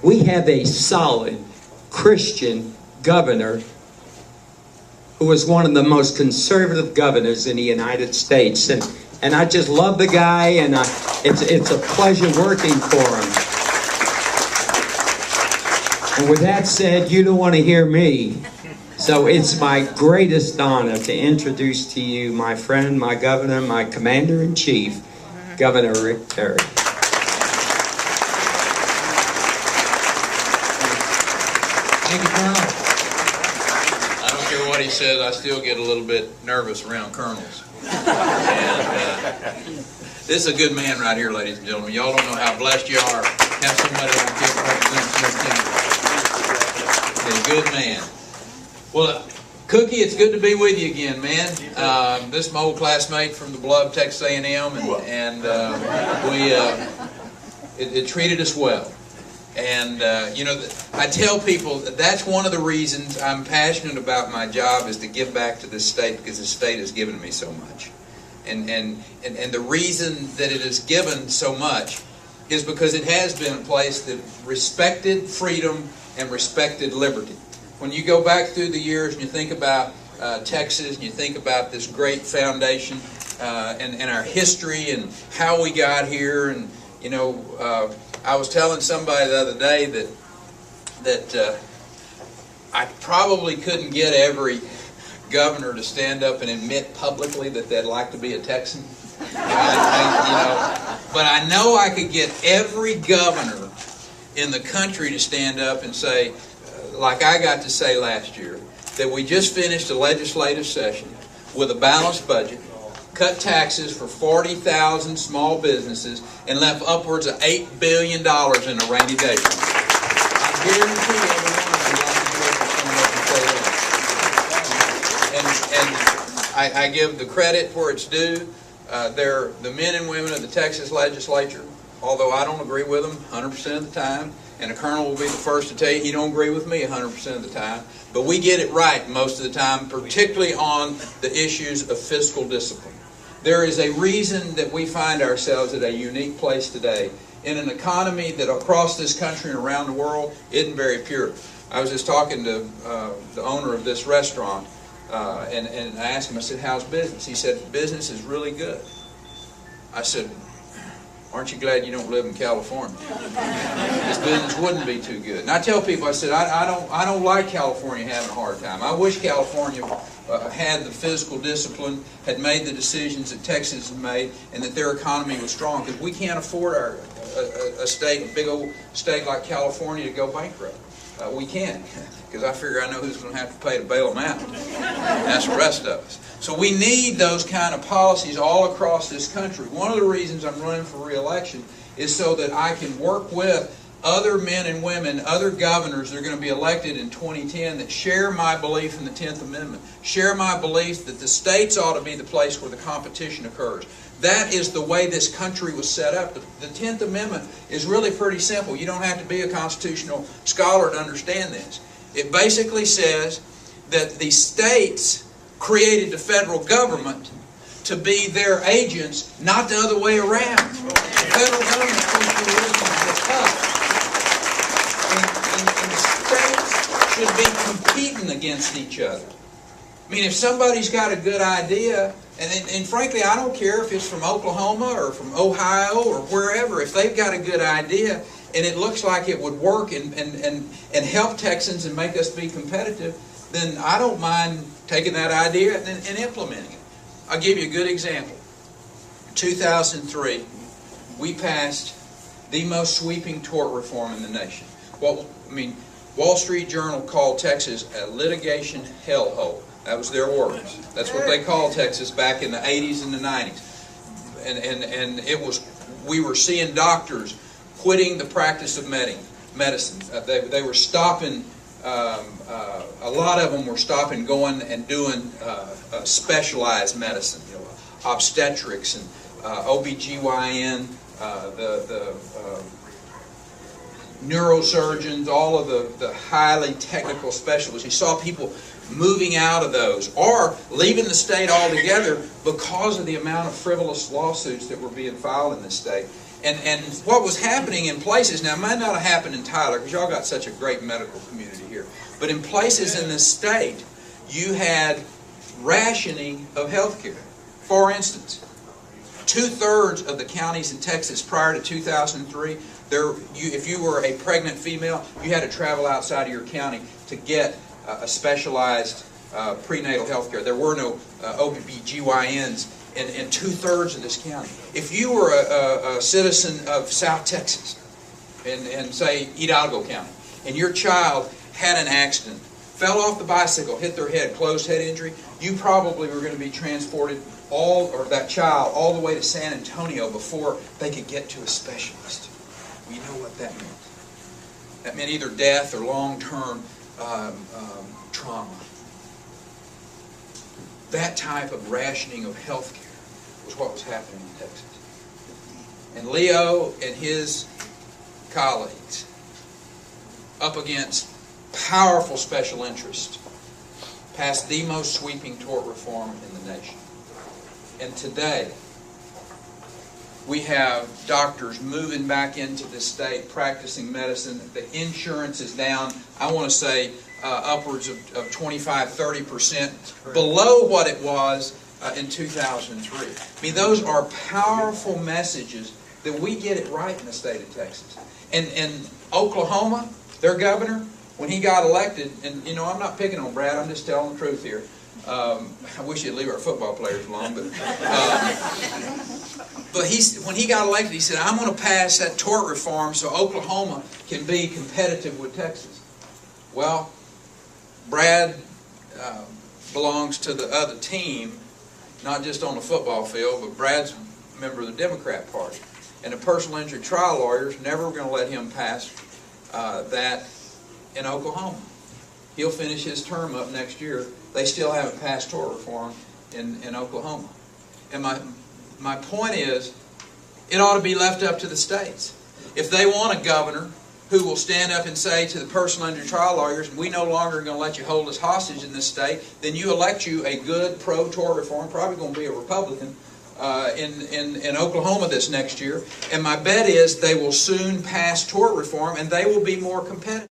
we have a solid Christian governor who was one of the most conservative governors in the United States. And I just love the guy, and it's a pleasure working for him. And with that said, you don't want to hear me. So it's my greatest honor to introduce to you my friend, my governor, my commander-in-chief, Governor Rick Perry. Thank you, Colonel. I don't care what he says, I still get a little bit nervous around colonels. And this is a good man right here, ladies and gentlemen. Y'all don't know how blessed you are to have somebody like him represent Smith County. He's a good man. Well, Cookie, it's good to be with you again, man. This is my old classmate from the beloved Texas A&M, and it treated us well. And, you know, I tell people that's one of the reasons I'm passionate about my job, is to give back to this state, because the state has given me so much. And the reason that it has given so much is because it has been a place that respected freedom and respected liberty. When you go back through the years and you think about Texas, and you think about this great foundation and our history and how we got here, and, you know, I was telling somebody the other day that I probably couldn't get every governor to stand up and admit publicly that they'd like to be a Texan. But I know I could get every governor in the country to stand up and say, like I got to say last year, that we just finished a legislative session with a balanced budget, cut taxes for 40,000 small businesses, and left upwards of $8 billion in a rainy day fund. I guarantee every one of you like to hear from someone up and say that. And I give the credit where it's due. They're the men and women of the Texas legislature, although I don't agree with them 100% of the time. And the colonel will be the first to tell you he don't agree with me 100% of the time. But we get it right most of the time, particularly on the issues of fiscal discipline. There is a reason that we find ourselves at a unique place today in an economy that across this country and around the world isn't very pure. I was just talking to the owner of this restaurant, and I asked him, I said, how's business? He said, business is really good. I said, aren't you glad you don't live in California? This business wouldn't be too good. And I tell people, I said, I don't like California having a hard time. I wish California had the fiscal discipline, had made the decisions that Texas has made, and that their economy was strong. Because we can't afford a big old state like California to go bankrupt. We can't, because I figure I know who's going to have to pay to bail them out. That's the rest of us. So we need those kind of policies all across this country. One of the reasons I'm running for re-election is so that I can work with other men and women, other governors that are going to be elected in 2010 that share my belief in the 10th Amendment, share my belief that the states ought to be the place where the competition occurs. That is the way this country was set up. The 10th Amendment is really pretty simple. You don't have to be a constitutional scholar to understand this. It basically says that the states created the federal government to be their agents, not the other way around. The federal government is supposed to be listening to the us. And the states should be competing against each other. I mean, if somebody's got a good idea, and frankly, I don't care if it's from Oklahoma or from Ohio or wherever, if they've got a good idea and it looks like it would work and help Texans and make us be competitive, then I don't mind taking that idea and implementing it. I'll give you a good example. In 2003, we passed the most sweeping tort reform in the nation. Well, I mean, Wall Street Journal called Texas a litigation hellhole. That was their words. That's what they called Texas back in the 80s and the 90s. And it was, we were seeing doctors quitting the practice of medicine. They were stopping, a lot of them were stopping going and doing specialized medicine, you know, obstetrics and OBGYN, the neurosurgeons, all of the highly technical specialists. You saw people moving out of those or leaving the state altogether because of the amount of frivolous lawsuits that were being filed in this state. And what was happening in places, now it might not have happened in Tyler because y'all got such a great medical community here, but in places in this state, you had rationing of health care. For instance, 2/3 of the counties in Texas prior to 2003, if you were a pregnant female, you had to travel outside of your county to get a specialized prenatal health care. There were no OBGYNs in 2/3 of this county. If you were a citizen of South Texas, in say Hidalgo County, and your child had an accident, fell off the bicycle, hit their head, closed head injury, you probably were going to be transported that child all the way to San Antonio before they could get to a specialist. You know what that meant? That meant either death or long-term trauma. That type of rationing of health care was what was happening in Texas. And Leo and his colleagues, up against powerful special interests, passed the most sweeping tort reform in the nation. And today, we have doctors moving back into this state, practicing medicine. The insurance is down, I want to say, upwards of 25-30% below what it was in 2003. I mean, those are powerful messages that we get it right in the state of Texas. And Oklahoma, their governor, when he got elected, and you know, I'm not picking on Brad, I'm just telling the truth here. I wish he'd leave our football players alone, but when he got elected, he said, I'm going to pass that tort reform so Oklahoma can be competitive with Texas. Well, Brad belongs to the other team, not just on the football field, but Brad's a member of the Democrat Party. And the personal injury trial lawyers never were going to let him pass that in Oklahoma. He'll finish his term up next year. They still haven't passed tort reform in Oklahoma. And my point is, it ought to be left up to the states. If they want a governor who will stand up and say to the personal injury trial lawyers, we no longer are going to let you hold us hostage in this state, then you elect you a good pro-tort reform, probably going to be a Republican, in Oklahoma this next year. And my bet is they will soon pass tort reform and they will be more competitive.